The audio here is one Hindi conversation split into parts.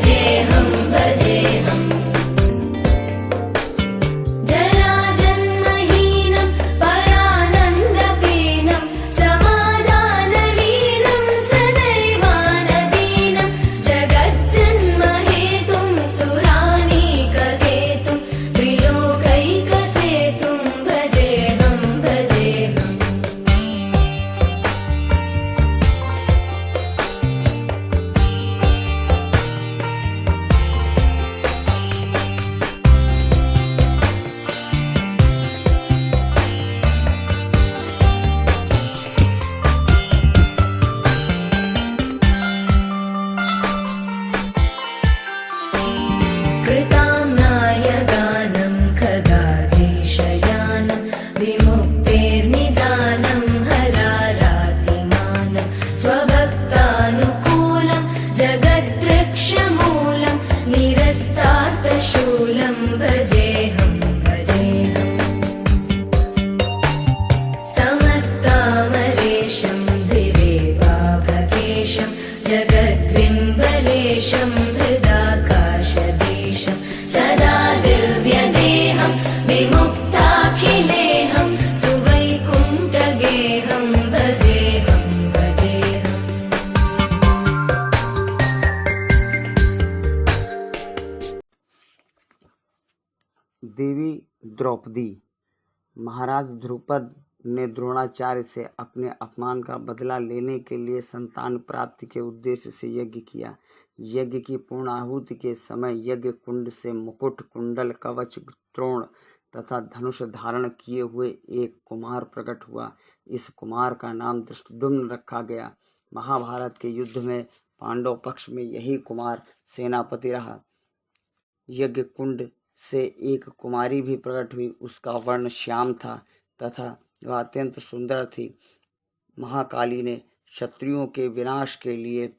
भजेऽहं भजेऽहम् जराजन्महीनं परानन्दपीनं समाधानलीनं सदैवानदीनं जगज्जन्महेतुं सुरानीककेतुं त्रिलोकैकसेतुं भजेऽहं भजेऽहम् कृताम्नाय गानं खगाधीशयानं विमुक्तेर्निदानं हरारातिमानं स्वभक्तानुकूलं जगद्वृक्षमूलं निरस्तार्थशूलं भजेऽहं भजेऽहम् समस्तामरेशं द्विरेवाभकेशं जगद्विम्बलेशं हृदाकाशदेशं सदा दिव्यदेहं विमुक्ताखिलेहं सुवैकुण्ठगेहं भजेऽहं भजेऽहम् देवी द्रौपदी। महाराज द्रुपद ने द्रोणाचार्य से अपने अपमान का बदला लेने के लिए संतान प्राप्ति के उद्देश्य से यज्ञ किया। यज्ञ की पूर्णाहुति के समय यज्ञ कुंड से मुकुट, कुंडल, कवच, द्रोण तथा धनुष धारण किए हुए एक कुमार प्रकट हुआ। इस कुमार का नाम धृष्टद्युम्न रखा गया। महाभारत के युद्ध में पांडव पक्ष में यही कुमार सेनापति रहा। यज्ञ कुंड से एक कुमारी भी प्रकट हुई। उसका वर्ण श्याम था तथा वह अत्यंत सुंदर थी। महाकाली ने क्षत्रियों के विनाश के लिए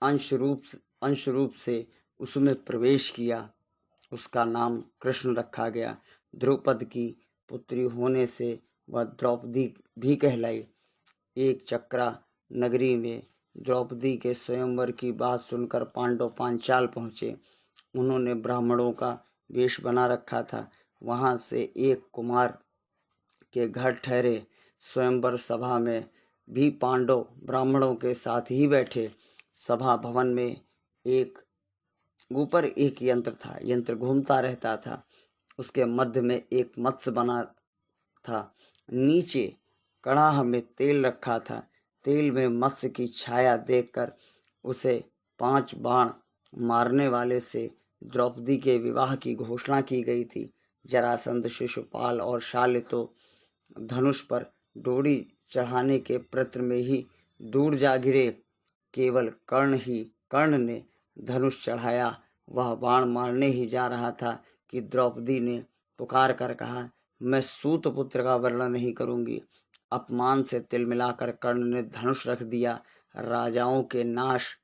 अंश रूप से उसमें प्रवेश किया। उसका नाम कृष्ण रखा गया। द्रुपद की पुत्री होने से वह द्रौपदी भी कहलाई। एक चक्रा नगरी में द्रौपदी के स्वयंवर की बात सुनकर पांडव पांचाल पहुँचे। उन्होंने ब्राह्मणों का वेश बना रखा था। वहां से एक कुमार के घर ठहरे। स्वयंवर सभा में भी पांडव ब्राह्मणों के साथ ही बैठे। सभा भवन में ऊपर एक यंत्र था। यंत्र घूमता रहता था। उसके मध्य में एक मत्स्य बना था। नीचे कड़ाह में तेल रखा था। तेल में मत्स्य की छाया देखकर उसे 5 बाण मारने वाले से द्रौपदी के विवाह की घोषणा की गई थी। जरासंध, शिशुपाल और शाल्य तो धनुष पर डोरी चढ़ाने के प्रयत्न में ही दूर जा गिरे। केवल कर्ण ने धनुष चढ़ाया। वह बाण मारने ही जा रहा था कि द्रौपदी ने पुकार कर कहा, मैं सूत पुत्र का वर्णन नहीं करूंगी। अपमान से तिलमिलाकर कर्ण ने धनुष रख दिया। राजाओं के नाश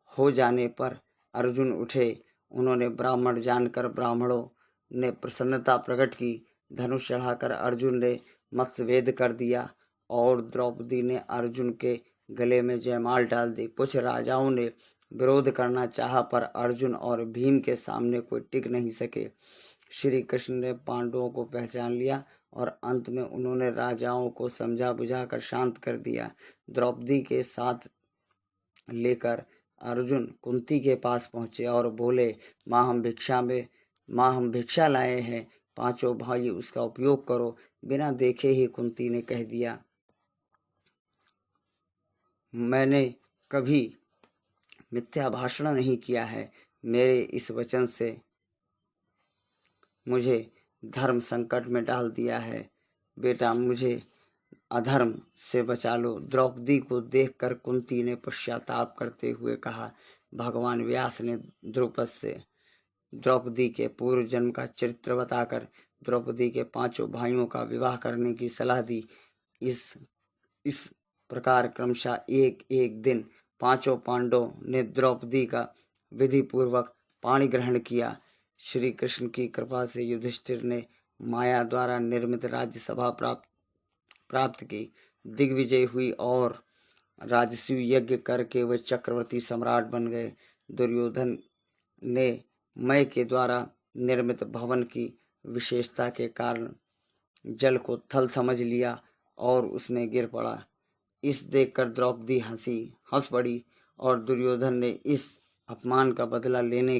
हो जाने पर अर्जुन उठे। उन्होंने ब्राह्मण जानकर ब्राह्मणों ने प्रसन्नता प्रकट की। धनुष चढ़ाकर अर्जुन ने मत्स्यवेद कर दिया और द्रौपदी ने अर्जुन के गले में जयमाल डाल दी। कुछ राजाओं ने विरोध करना चाहा पर अर्जुन और भीम के सामने कोई टिक नहीं सके। श्री कृष्ण ने पांडवों को पहचान लिया और अंत में उन्होंने राजाओं को समझा बुझाकर शांत कर दिया। द्रौपदी के साथ लेकर अर्जुन कुंती के पास पहुंचे और बोले, माँ हम भिक्षा लाए हैं, 5 भाई उसका उपयोग करो। बिना देखे ही कुंती ने कह दिया, मैंने कभी मिथ्या भाषण नहीं किया है। मेरे इस वचन से मुझे धर्म संकट में डाल दिया है। बेटा मुझे अधर्म से बचा लो। द्रौपदी को देखकर कुंती ने पश्चाताप करते हुए कहा, भगवान व्यास ने द्रुपद से द्रौपदी के पूर्व जन्म का चरित्र बताकर द्रौपदी के 5 भाइयों का विवाह करने की सलाह दी। इस प्रकार क्रमशः एक दिन 5 पांडवों ने द्रौपदी का विधि पूर्वक पाणी ग्रहण किया। श्री कृष्ण की कृपा से युधिष्ठिर ने माया द्वारा निर्मित राज्यसभा प्राप्त की। दिग्विजय हुई और राजसूय यज्ञ करके वे चक्रवर्ती सम्राट बन गए। दुर्योधन ने मय के द्वारा निर्मित भवन की विशेषता के कारण जल को थल समझ लिया और उसमें गिर पड़ा। इस देखकर द्रौपदी हंस पड़ी और दुर्योधन ने इस अपमान का बदला लेने